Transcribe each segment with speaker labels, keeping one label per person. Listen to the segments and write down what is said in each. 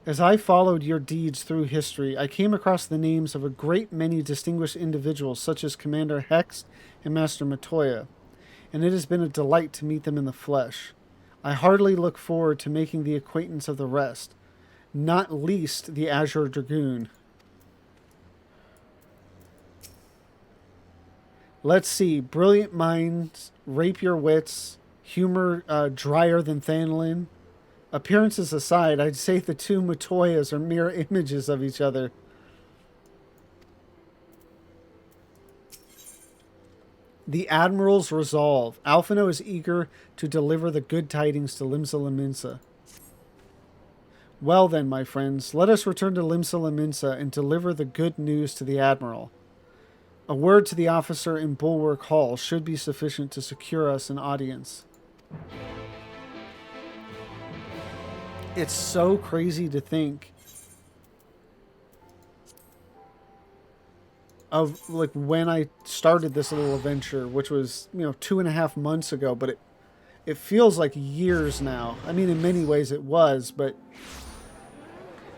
Speaker 1: As I followed your deeds through history, I came across the names of a great many distinguished individuals, such as Commander Hex and Master Matoya, and it has been a delight to meet them in the flesh. I heartily look forward to making the acquaintance of the rest, not least the Azure Dragoon. Let's see. Brilliant minds, rape your wits, humor drier than Thanlin. Appearances aside, I'd say the two Matoyas are mere images of each other. The Admiral's resolve. Alphino is eager to deliver the good tidings to Limsa Laminsa. Well then, my friends, let us return to Limsa Laminsa and deliver the good news to the Admiral. A word to the officer in Bulwark Hall should be sufficient to secure us an audience. It's so crazy to think of like when I started this little adventure, which was, 2.5 months ago, but it feels like years now. I mean, in many ways it was, but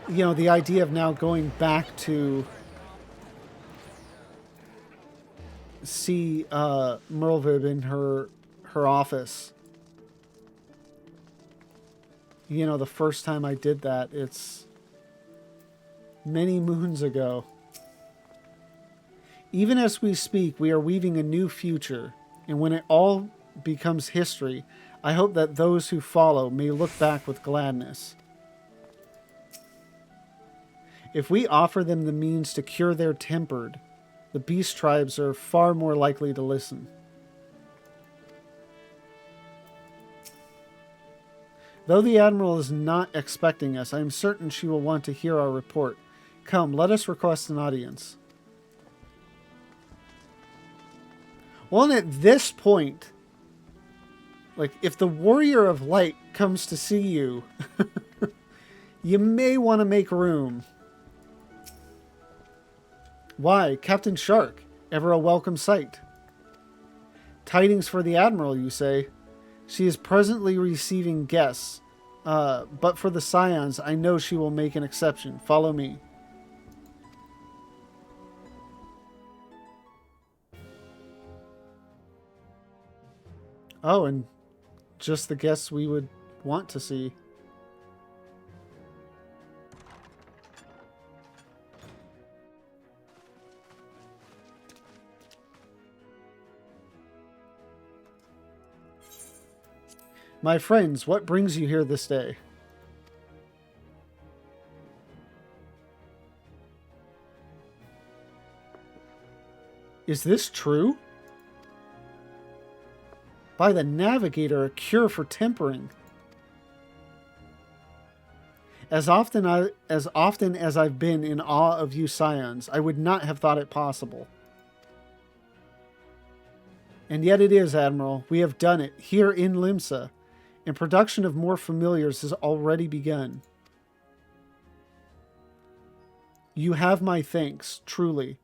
Speaker 1: the idea of now going back to see Merlvib in her office. The first time I did that, it's many moons ago. Even as we speak, we are weaving a new future, and when it all becomes history, I hope that those who follow may look back with gladness. If we offer them the means to cure their tempered, the beast tribes are far more likely to listen. Though the Admiral is not expecting us, I am certain she will want to hear our report. Come, let us request an audience. Well, and at this point, like, if the Warrior of Light comes to see you, you may want to make room. Why, Captain Shark, ever a welcome sight. Tidings for the Admiral, you say? She is presently receiving guests, but for the Scions, I know she will make an exception. Follow me. Oh, and just the guests we would want to see. My friends, what brings you here this day? Is this true? By the Navigator, a cure for tempering. As often as I've been in awe of you Scions, I would not have thought it possible. And yet it is, Admiral. We have done it, here in Limsa, and production of more familiars has already begun. You have my thanks, truly.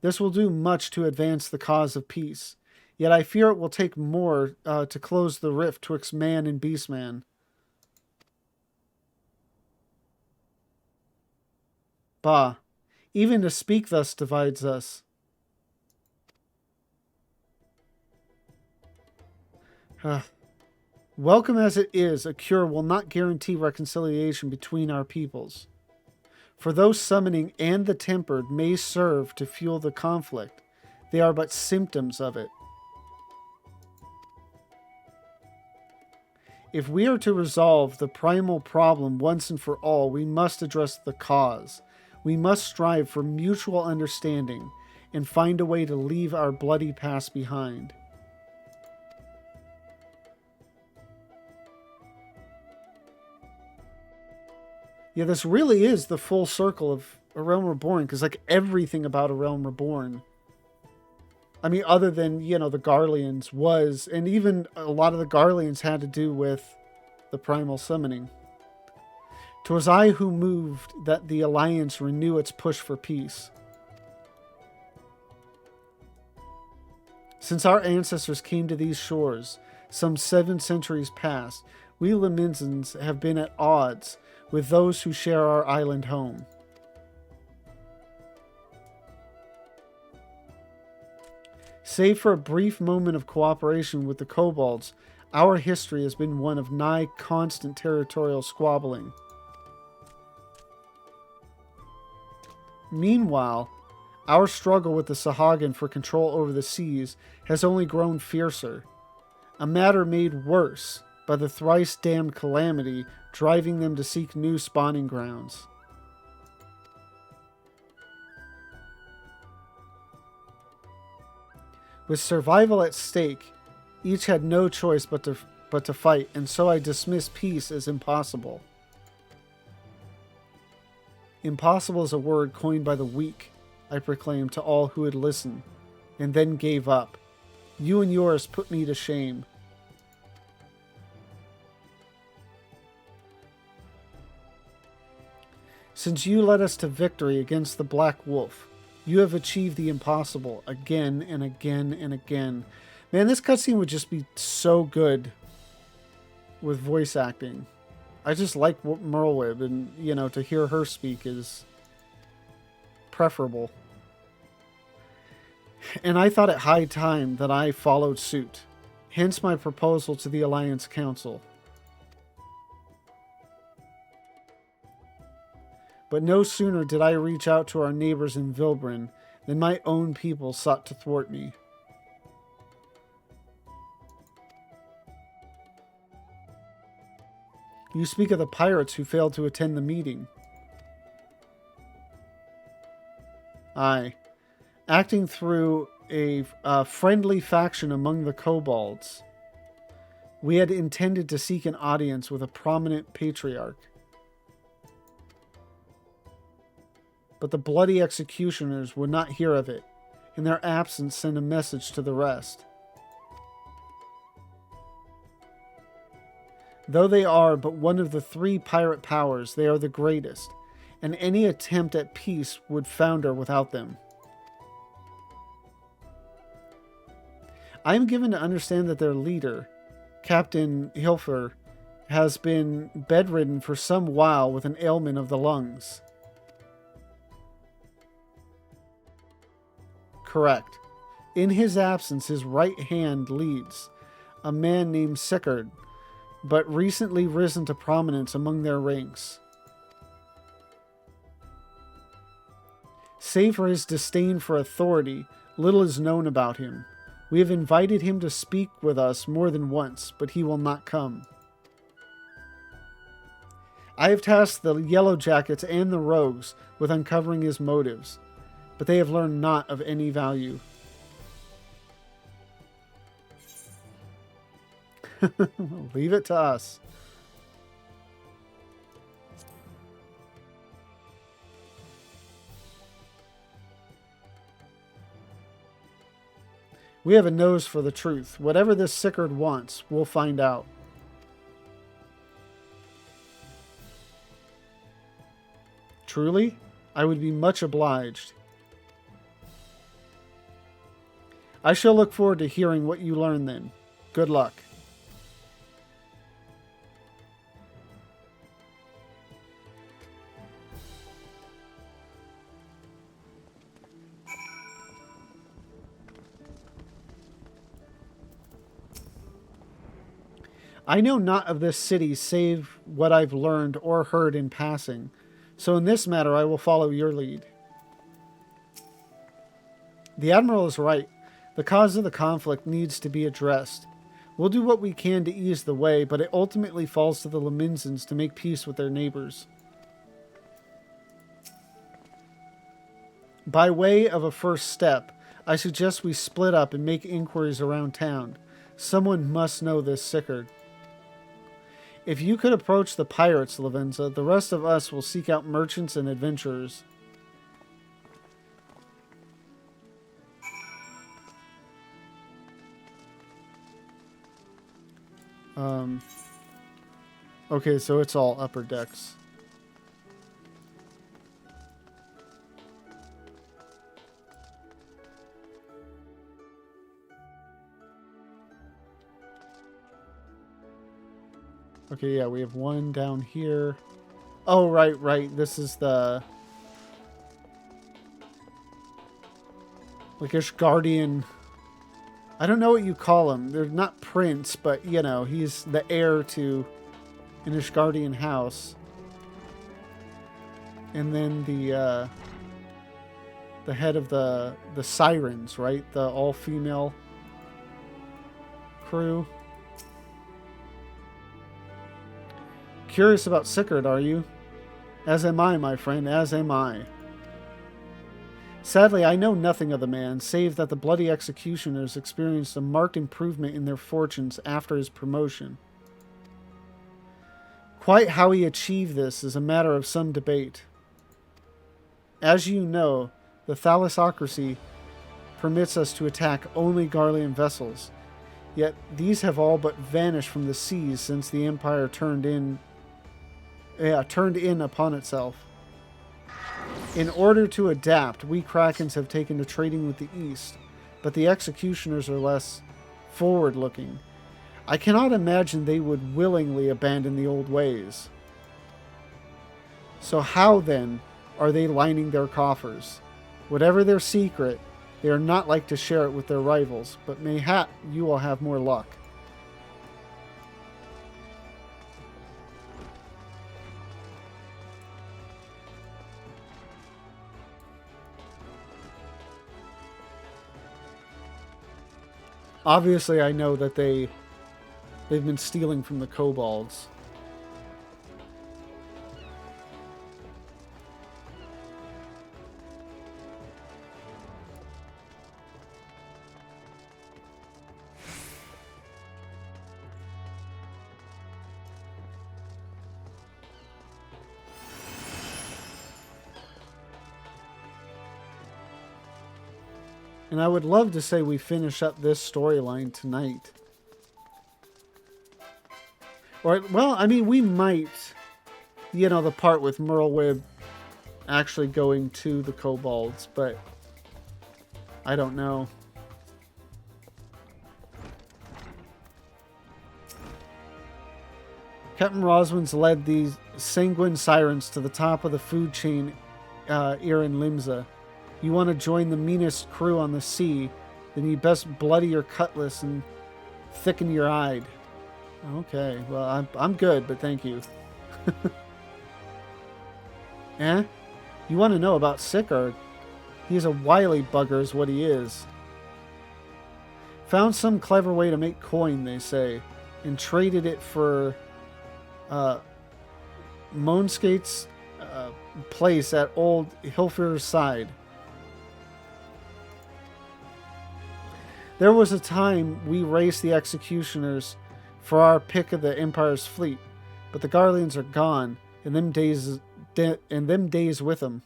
Speaker 1: This will do much to advance the cause of peace. Yet I fear it will take more to close the rift twixt man and beastman. Bah, even to speak thus divides us. Welcome as it is, a cure will not guarantee reconciliation between our peoples. For those summoning and the tempered may serve to fuel the conflict, they are but symptoms of it. If we are to resolve the primal problem once and for all, we must address the cause. We must strive for mutual understanding and find a way to leave our bloody past behind. Yeah, this really is the full circle of A Realm Reborn, because like everything about A Realm Reborn, I mean, other than, the Garleans was, and even a lot of the Garleans had to do with the primal summoning. 'Twas I who moved that the Alliance renew its push for peace. Since our ancestors came to these shores, some 7 centuries past, We Leminsons have been at odds with those who share our island home. Save for a brief moment of cooperation with the kobolds, our history has been one of nigh constant territorial squabbling. Meanwhile, our struggle with the Sahagin for control over the seas has only grown fiercer, a matter made worse by the thrice-damned calamity driving them to seek new spawning grounds. With survival at stake, each had no choice but to fight, and so I dismiss peace as impossible. Impossible is a word coined by the weak, I proclaimed to all who would listen, and then gave up. You and yours put me to shame. Since you led us to victory against the Black Wolf, you have achieved the impossible again and again and again. Man, this cutscene would just be so good with voice acting. I just like Merlwyb, and, you know, to hear her speak is preferable. And I thought it high time that I followed suit. Hence my proposal to the Alliance Council. But no sooner did I reach out to our neighbors in Vilbrin than my own people sought to thwart me. You speak of the pirates who failed to attend the meeting. Aye. Acting through a friendly faction among the kobolds, we had intended to seek an audience with a prominent patriarch. But the bloody executioners would not hear of it. In their absence, sent a message to the rest. Though they are but one of the 3 pirate powers, they are the greatest, and any attempt at peace would founder without them. I am given to understand that their leader, Captain Hilfer, has been bedridden for some while with an ailment of the lungs. Correct. In his absence, his right hand leads, a man named Sickard, but recently risen to prominence among their ranks. Save for his disdain for authority, little is known about him. We have invited him to speak with us more than once, but he will not come. I have tasked the Yellow Jackets and the Rogues with uncovering his motives, but they have learned naught of any value. Leave it to us. We have a nose for the truth. Whatever this Sickard wants, we'll find out. Truly, I would be much obliged. I shall look forward to hearing what you learn then. Good luck. I know not of this city save what I've learned or heard in passing, so in this matter I will follow your lead. The Admiral is right. The cause of the conflict needs to be addressed. We'll do what we can to ease the way, but it ultimately falls to the Leminsons to make peace with their neighbors. By way of a first step, I suggest we split up and make inquiries around town. Someone must know this Sickard. If you could approach the pirates, Lavenza, the rest of us will seek out merchants and adventurers. Okay, so it's all upper decks. Okay, yeah, we have one down here. Oh, right, right. This is the... like Ishgardian... I don't know what you call him. They're not prince, but, you know, he's the heir to an Ishgardian house. And then the head of the Sirens, right? The all-female crew. Curious about Sigurd, are you? As am I, my friend, as am I. Sadly, I know nothing of the man, save that the bloody executioners experienced a marked improvement in their fortunes after his promotion. Quite how he achieved this is a matter of some debate. As you know, the thalassocracy permits us to attack only Garlean vessels, yet these have all but vanished from the seas since the Empire turned in upon itself. In order to adapt, we Krakens have taken to trading with the East, but the executioners are less forward-looking. I cannot imagine they would willingly abandon the old ways. So how, then, are they lining their coffers? Whatever their secret, they are not like to share it with their rivals, but mayhap you will have more luck. Obviously, I know that they've been stealing from the kobolds. And I would love to say we finish up this storyline tonight. Or, well, I mean, we might, you know, the part with Merlwyb actually going to the kobolds, but I don't know. Captain Roswin's led these sanguine sirens to the top of the food chain here in Limsa. You want to join the meanest crew on the sea, then you best bloody your cutlass and thicken your hide. Okay, well, I'm good, but thank you. Eh? You want to know about Sigurd? He's a wily bugger is what he is. Found some clever way to make coin, they say, and traded it for Moonskate's place at Old Hilfir's side. There was a time we raced the executioners for our pick of the Empire's fleet, but the Garleans are gone, and them days with them.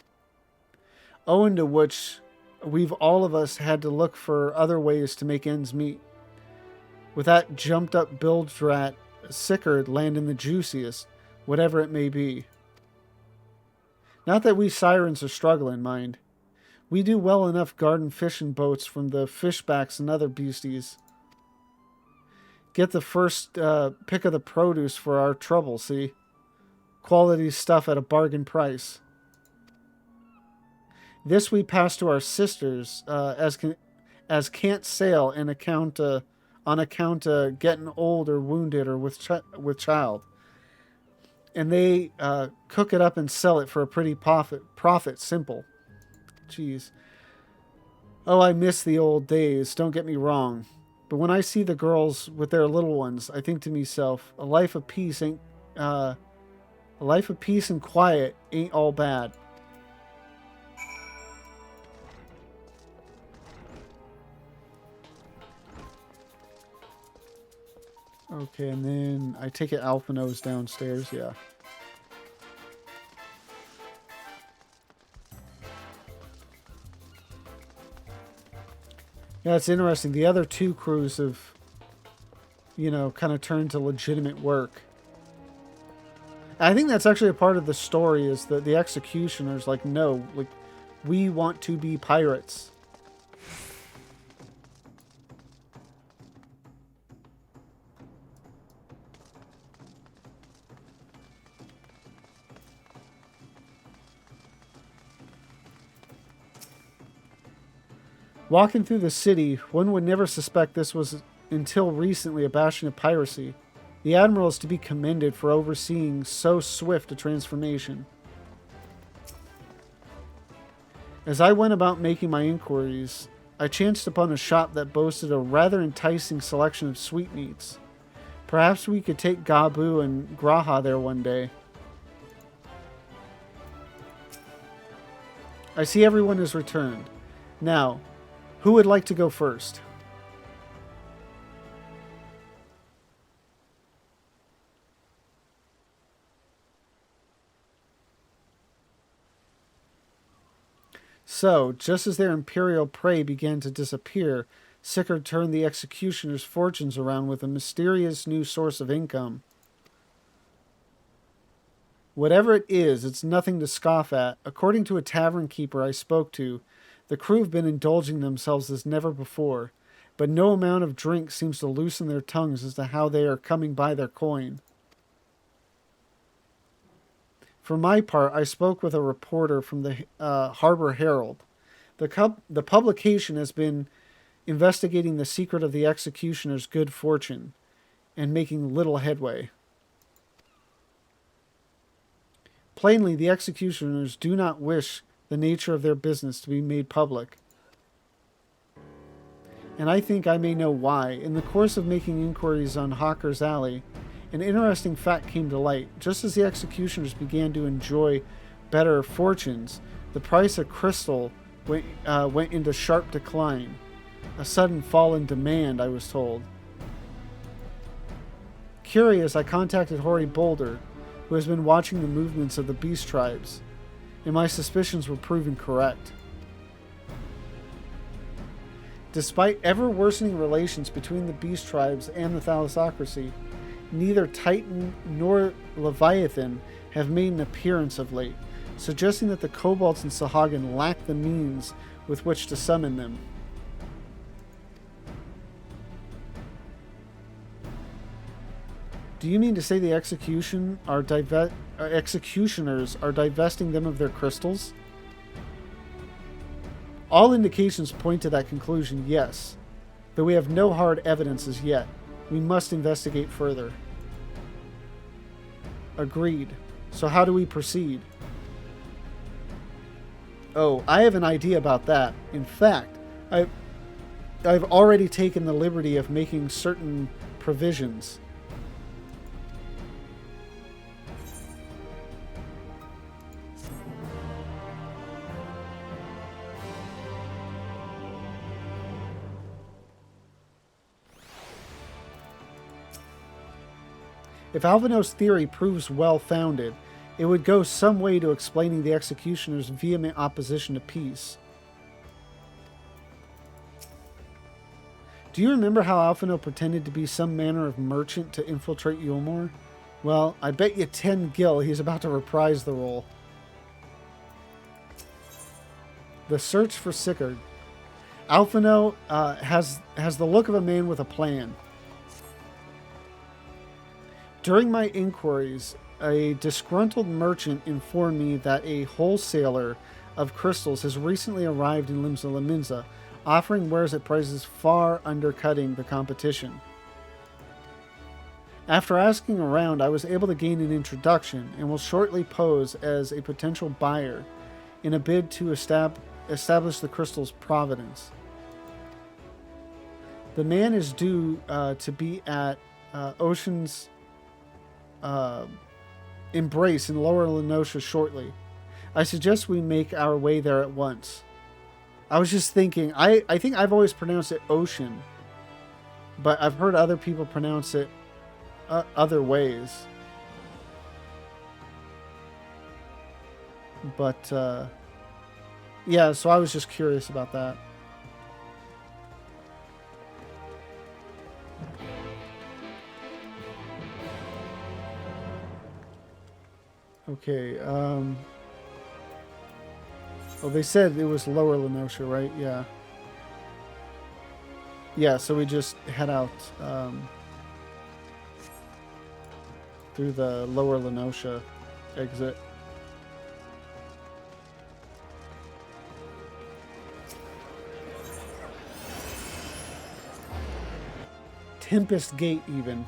Speaker 1: Owing to which, we've all of us had to look for other ways to make ends meet. With that jumped-up bilge rat, Sigurd landing the juiciest, whatever it may be. Not that we sirens are struggling, mind. We do well enough guarding fishing boats from the fishbacks and other beasties. Get the first pick of the produce for our trouble, see? Quality stuff at a bargain price. This we pass to our sisters as can't sail on account of getting old or wounded or with child. And they cook it up and sell it for a pretty profit simple. Jeez. Oh, I miss the old days, don't get me wrong. But when I see the girls with their little ones, I think to myself, a life of peace and quiet ain't all bad. Okay, and then I take it Alphino's downstairs, yeah. Yeah, it's interesting. The other two crews have, you know, kind of turned to legitimate work. I think that's actually a part of the story is that the executioners, like, no, like, we want to be pirates. Walking through the city, one would never suspect this was until recently a bastion of piracy. The Admiral is to be commended for overseeing so swift a transformation. As I went about making my inquiries, I chanced upon a shop that boasted a rather enticing selection of sweetmeats. Perhaps we could take Gabu and Graha there one day. I see everyone has returned. Now, who would like to go first? So, just as their imperial prey began to disappear, Sickard turned the executioner's fortunes around with a mysterious new source of income. Whatever it is, it's nothing to scoff at. According to a tavern keeper I spoke to, the crew have been indulging themselves as never before, but no amount of drink seems to loosen their tongues as to how they are coming by their coin. For my part, I spoke with a reporter from the Harbor Herald. The publication has been investigating the secret of the executioner's good fortune and making little headway. Plainly, the executioners do not wish the nature of their business to be made public. And I think I may know why. In the course of making inquiries on Hawker's Alley, an interesting fact came to light. Just as the executioners began to enjoy better fortunes, the price of crystal went into sharp decline. A sudden fall in demand, I was told. Curious, I contacted Hoary Boulder, who has been watching the movements of the beast tribes, and my suspicions were proven correct. Despite ever-worsening relations between the beast tribes and the thalassocracy, neither Titan nor Leviathan have made an appearance of late, suggesting that the Kobolds and Sahagin lack the means with which to summon them. Do you mean to say the executioners are divesting them of their crystals? All indications point to that conclusion, yes, though we have no hard evidence as yet. We must investigate further. Agreed. So how do we proceed? Oh, I have an idea about that. In fact, I've already taken the liberty of making certain provisions. If Alvino's theory proves well-founded, it would go some way to explaining the executioner's vehement opposition to peace. Do you remember how Alphino pretended to be some manner of merchant to infiltrate Yulmore? Well, I bet you 10 gil he's about to reprise the role. The search for Sickard. Alphino has the look of a man with a plan. During my inquiries, a disgruntled merchant informed me that a wholesaler of crystals has recently arrived in Limsa Laminza, offering wares at prices far undercutting the competition. After asking around, I was able to gain an introduction and will shortly pose as a potential buyer in a bid to establish the crystal's provenance. The man is due to be at Ocean's Embrace in Lower Lenosha shortly. I suggest we make our way there at once. I was just thinking, I think I've always pronounced it Ocean, but I've heard other people pronounce it other ways. But, yeah, so I was just curious about that. Okay, oh, they said it was Lower Lenosha, right? Yeah. Yeah, so we just head out through the Lower Lenosha exit. Tempest Gate even.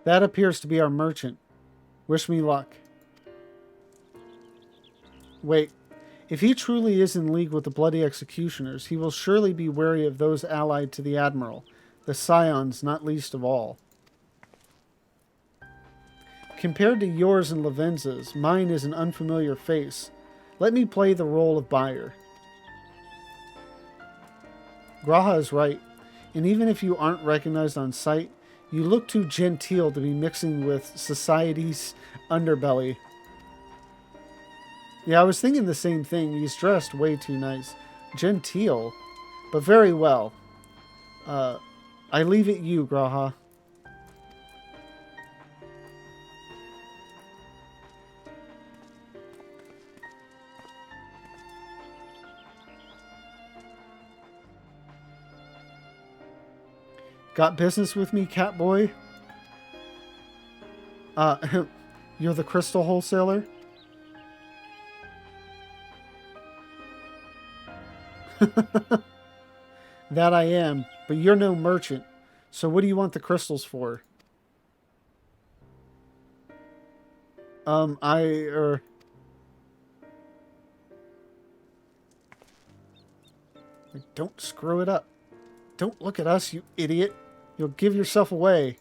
Speaker 1: That appears to be our merchant. Wish me luck. Wait, if he truly is in league with the Bloody Executioners, he will surely be wary of those allied to the Admiral, the Scions not least of all. Compared to yours and Lavenza's, mine is an unfamiliar face. Let me play the role of buyer. Graha is right, and even if you aren't recognized on sight, you look too genteel to be mixing with society's underbelly. Yeah, I was thinking the same thing. He's dressed way too nice. Genteel, but very well. I leave it you, Graha. Got business with me, Catboy? You're the crystal wholesaler? That I am, but you're no merchant. So what do you want the crystals for? Don't screw it up. Don't look at us, you idiot. You'll give yourself away.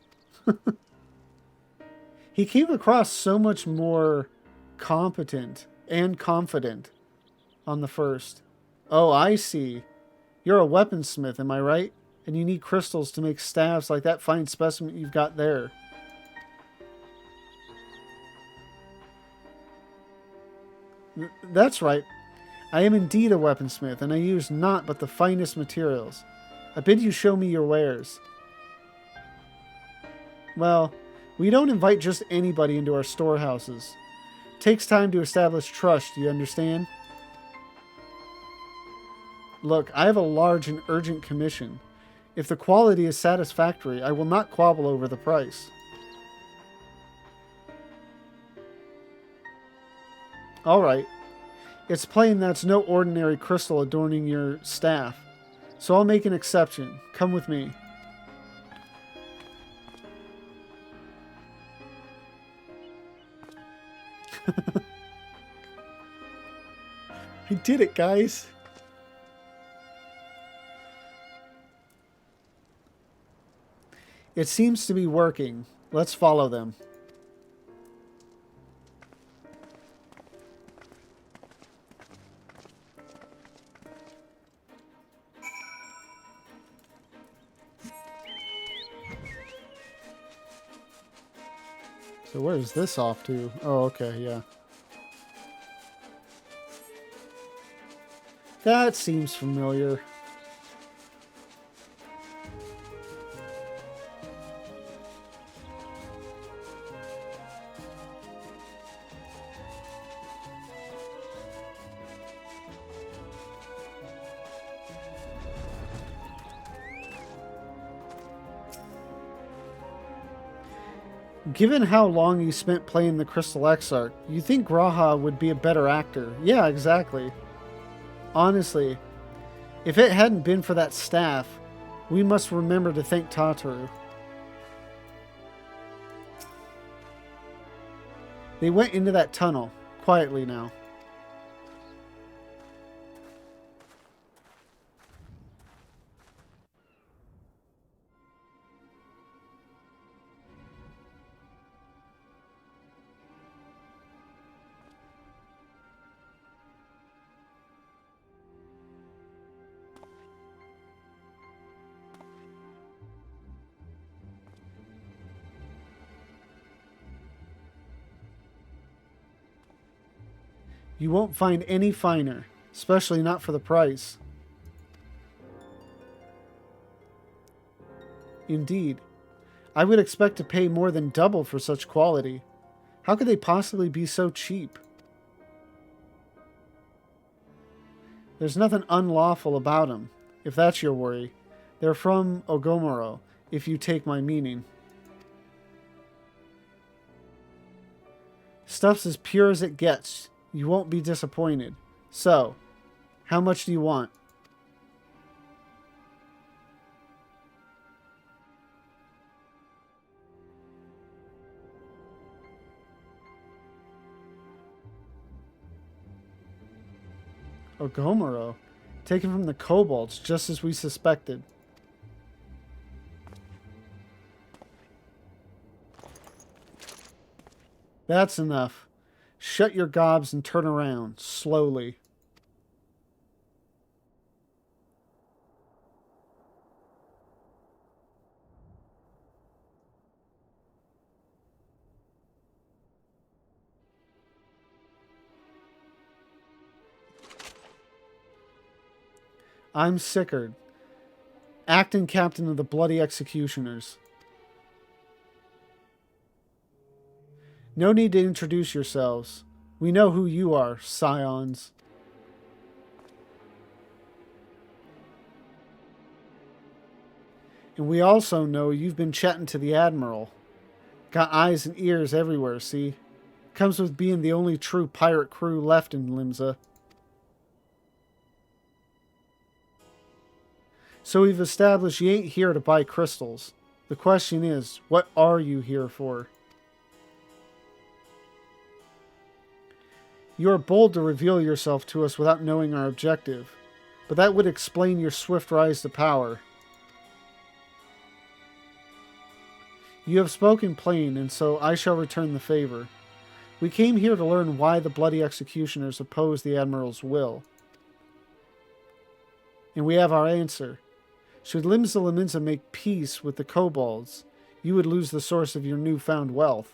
Speaker 1: He came across so much more competent and confident on the first. Oh, I see. You're a weaponsmith, am I right? And you need crystals to make staves like that fine specimen you've got there. That's right. I am indeed a weaponsmith, and I use naught but the finest materials. I bid you show me your wares. Well, we don't invite just anybody into our storehouses. It takes time to establish trust, do you understand? Look, I have a large and urgent commission. If the quality is satisfactory, I will not quabble over the price. All right. It's plain that's no ordinary crystal adorning your staff. So I'll make an exception. Come with me. I did it, guys. It seems to be working. Let's follow them. So where's this off to? Oh, okay, yeah. That seems familiar. Given how long you spent playing the Crystal Exarch, you think Graha would be a better actor. Yeah, exactly. Honestly, if it hadn't been for that staff, we must remember to thank Tataru. They went into that tunnel, quietly now. You won't find any finer, especially not for the price. Indeed. I would expect to pay more than double for such quality. How could they possibly be so cheap? There's nothing unlawful about them, if that's your worry. They're from Ogomoro, if you take my meaning. Stuff's as pure as it gets. You won't be disappointed. So, how much do you want? Ogomoro? Taken from the kobolds, just as we suspected. That's enough. Shut your gobs and turn around, slowly. I'm Sickard, acting captain of the Bloody Executioners. No need to introduce yourselves. We know who you are, scions. And we also know you've been chatting to the Admiral. Got eyes and ears everywhere, see? Comes with being the only true pirate crew left in Limsa. So we've established you ain't here to buy crystals. The question is, what are you here for? You are bold to reveal yourself to us without knowing our objective, but that would explain your swift rise to power. You have spoken plain, and so I shall return the favor. We came here to learn why the Bloody Executioners oppose the Admiral's will. And we have our answer. Should Limsa Lominsa make peace with the kobolds, you would lose the source of your newfound wealth.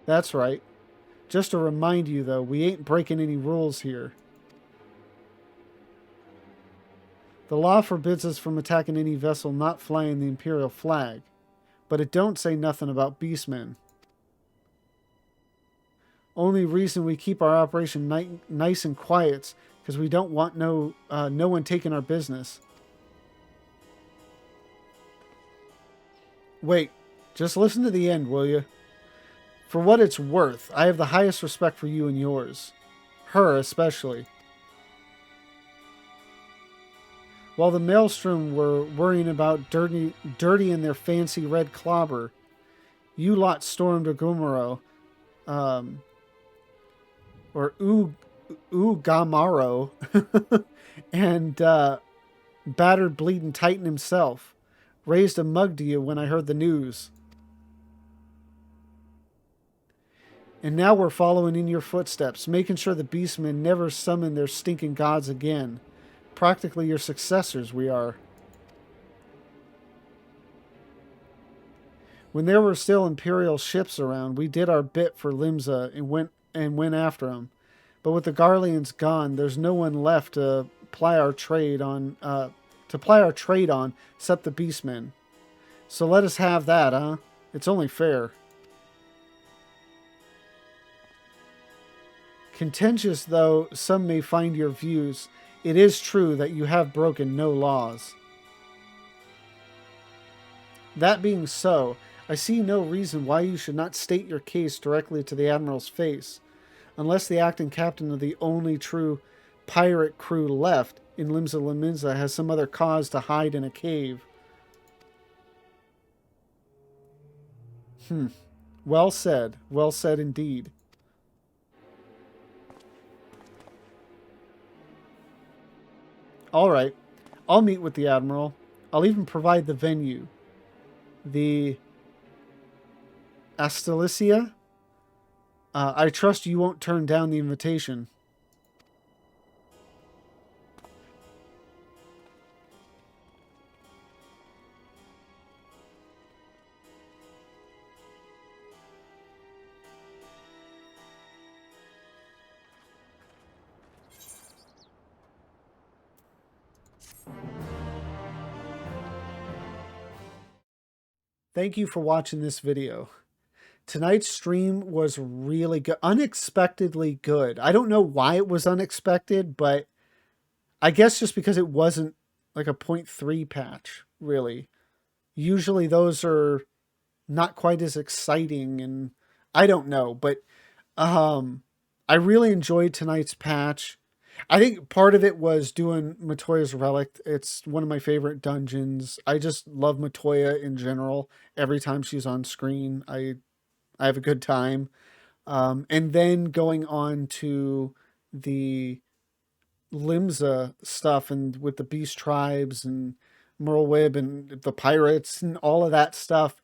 Speaker 1: That's right. Just to remind you, though, we ain't breaking any rules here. The law forbids us from attacking any vessel not flying the Imperial flag, but it don't say nothing about beastmen. Only reason we keep our operation nice and quiet's because we don't want no one taking our business. Wait, just listen to the end, will you? For what it's worth, I have the highest respect for you and yours. Her especially. While the Maelstrom were worrying about dirtying their fancy red clobber, you lot stormed Ogomoro, or Ugamaro, and battered Bleeding Titan himself. Raised a mug to you when I heard the news. And now we're following in your footsteps, making sure the beastmen never summon their stinking gods again. Practically your successors, we are. When there were still Imperial ships around, we did our bit for Limsa and went after them. But with the Garleans gone, there's no one left to ply our trade on, except the beastmen. So let us have that, huh? It's only fair. Contentious though some may find your views, it is true that you have broken no laws. That being so, I see no reason why you should not state your case directly to the Admiral's face, unless the acting captain of the only true pirate crew left in Limsa Lominsa has some other cause to hide in a cave. Well said indeed. All right, I'll meet with the Admiral. I'll even provide the venue. The Astalicia? I trust you won't turn down the invitation. Thank you for watching this video. Tonight's stream was really good, unexpectedly good. I don't know why it was unexpected, but I guess just because it wasn't like a point 0.3 patch, really. Usually those are not quite as exciting, and I don't know, but I really enjoyed tonight's patch. I think part of it was doing Matoya's Relic. It's one of my favorite dungeons. I just love Matoya in general. Every time she's on screen, I have a good time. And then going on to the Limsa stuff and with the Beast Tribes and Merlwyb and the pirates and all of that stuff.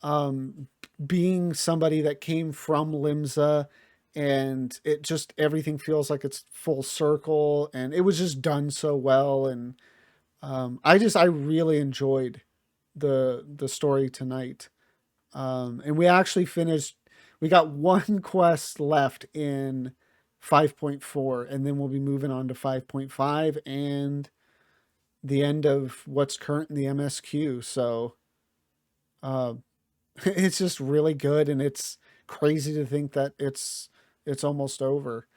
Speaker 1: Um, Being somebody that came from Limsa, and it just everything feels like it's full circle, and it was just done so well. And I really enjoyed the story tonight. And we actually finished. We got one quest left in 5.4, and then we'll be moving on to 5.5 and the end of what's current in the MSQ. So uh, it's just really good, and it's crazy to think that it's almost over.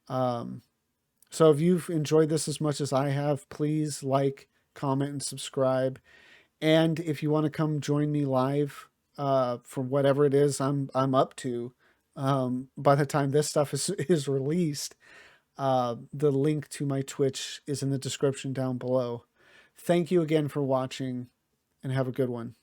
Speaker 1: Um, so if you've enjoyed this as much as I have, please like, comment, and subscribe. And if you want to come join me live for whatever it is I'm up to, by the time this stuff is released, the link to my Twitch is in the description down below. Thank you again for watching, and have a good one.